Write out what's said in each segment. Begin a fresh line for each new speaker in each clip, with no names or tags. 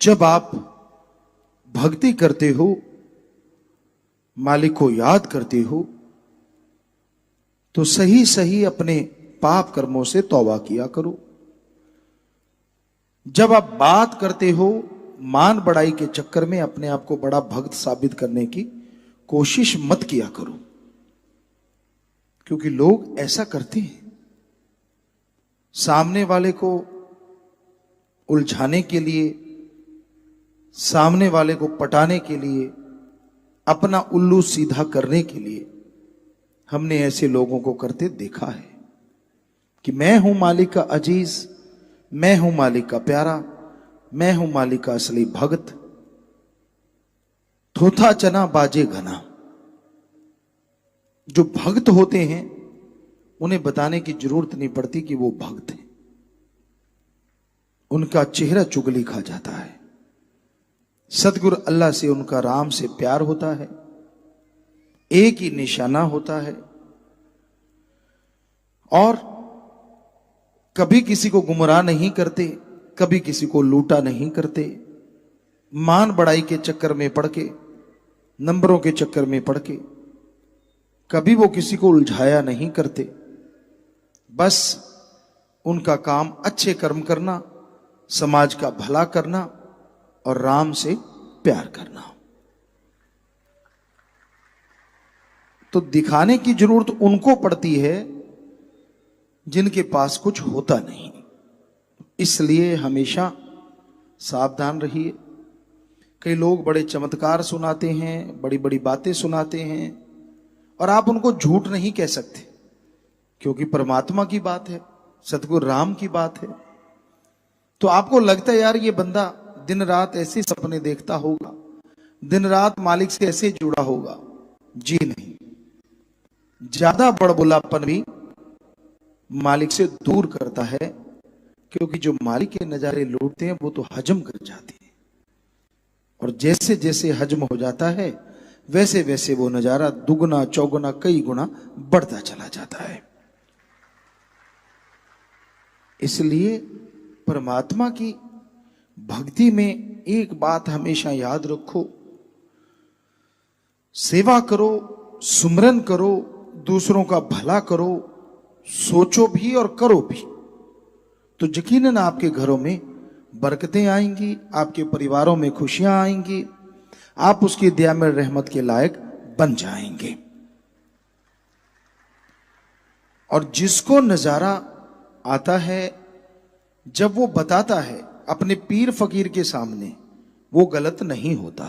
जब आप भक्ति करते हो, मालिक को याद करते हो, तो सही सही अपने पाप कर्मों से तौबा किया करो। जब आप बात करते हो, मान बढ़ाई के चक्कर में अपने आप को बड़ा भक्त साबित करने की कोशिश मत किया करो, क्योंकि लोग ऐसा करते हैं। सामने वाले को उलझाने के लिए, सामने वाले को पटाने के लिए, अपना उल्लू सीधा करने के लिए हमने ऐसे लोगों को करते देखा है कि मैं हूं मालिक का अजीज, मैं हूं मालिक का प्यारा, मैं हूं मालिक का असली भक्त। थोथा चना बाजे घना। जो भक्त होते हैं उन्हें बताने की जरूरत नहीं पड़ती कि वो भक्त हैं। उनका चेहरा चुगली खा जाता है। सतगुरु अल्लाह से उनका राम से प्यार होता है, एक ही निशाना होता है, और कभी किसी को गुमराह नहीं करते, कभी किसी को लूटा नहीं करते। मान बढ़ाई के चक्कर में पड़ के, नंबरों के चक्कर में पड़ के कभी वो किसी को उलझाया नहीं करते। बस उनका काम अच्छे कर्म करना, समाज का भला करना और राम से प्यार करना। तो दिखाने की जरूरत उनको पड़ती है जिनके पास कुछ होता नहीं। इसलिए हमेशा सावधान रहिए। कई लोग बड़े चमत्कार सुनाते हैं, बड़ी बड़ी बातें सुनाते हैं, और आप उनको झूठ नहीं कह सकते, क्योंकि परमात्मा की बात है, सतगुरु राम की बात है। तो आपको लगता है यार ये बंदा दिन रात ऐसे सपने देखता होगा, दिन रात मालिक से ऐसे जुड़ा होगा। जी नहीं, ज्यादा बड़बुलापन भी मालिक से दूर करता है, क्योंकि जो मालिक के नजारे लूटते हैं वो तो हजम कर जाते हैं, और जैसे जैसे हजम हो जाता है वैसे वैसे वो नजारा दुगना चौगुना कई गुना बढ़ता चला जाता है। इसलिए परमात्मा की भक्ति में एक बात हमेशा याद रखो, सेवा करो, सुमरन करो, दूसरों का भला करो, सोचो भी और करो भी, तो यकीनन आपके घरों में बरकतें आएंगी, आपके परिवारों में खुशियां आएंगी, आप उसकी दया में रहमत के लायक बन जाएंगे। और जिसको नजारा आता है, जब वो बताता है अपने पीर फकीर के सामने, वो गलत नहीं होता,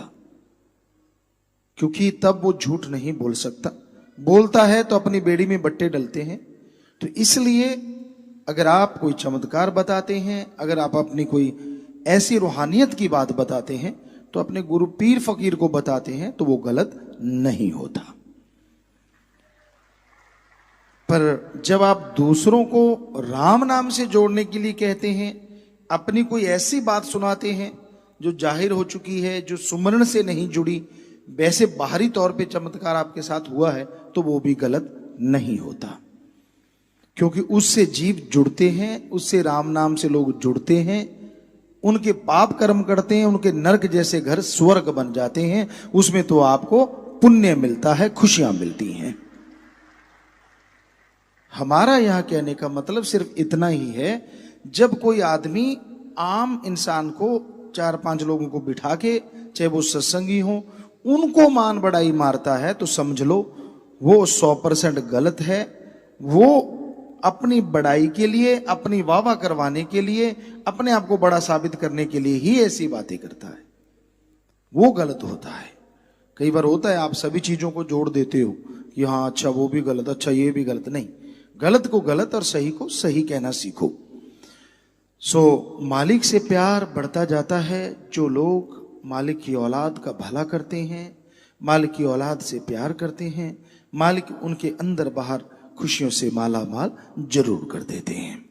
क्योंकि तब वो झूठ नहीं बोल सकता। बोलता है तो अपनी बेड़ी में बट्टे डलते हैं। तो इसलिए अगर आप कोई चमत्कार बताते हैं, अगर आप अपनी कोई ऐसी रूहानियत की बात बताते हैं, तो अपने गुरु पीर फकीर को बताते हैं, तो वो गलत नहीं होता। पर जब आप दूसरों को राम नाम से जोड़ने के लिए कहते हैं, अपनी कोई ऐसी बात सुनाते हैं जो जाहिर हो चुकी है, जो सुमरण से नहीं जुड़ी, वैसे बाहरी तौर पे चमत्कार आपके साथ हुआ है, तो वो भी गलत नहीं होता, क्योंकि उससे जीव जुड़ते हैं, उससे राम नाम से लोग जुड़ते हैं, उनके पाप कर्म करते हैं, उनके नरक जैसे घर स्वर्ग बन जाते हैं, उसमें तो आपको पुण्य मिलता है, खुशियां मिलती हैं। हमारा यहां कहने का मतलब सिर्फ इतना ही है, जब कोई आदमी आम इंसान को 4-5 लोगों को बिठा के, चाहे वो सत्संगी हो, उनको मान बढ़ाई मारता है, तो समझ लो वो 100% गलत है। वो अपनी बड़ाई के लिए, अपनी वाहवाह करवाने के लिए, अपने आप को बड़ा साबित करने के लिए ही ऐसी बातें करता है, वो गलत होता है। कई बार होता है आप सभी चीजों को जोड़ देते हो कि हाँ अच्छा वो भी गलत, अच्छा ये भी गलत। नहीं, गलत को गलत और सही को सही कहना सीखो। मालिक से प्यार बढ़ता जाता है। जो लोग मालिक की औलाद का भला करते हैं, मालिक की औलाद से प्यार करते हैं, मालिक उनके अंदर बाहर खुशियों से माला माल जरूर कर देते हैं।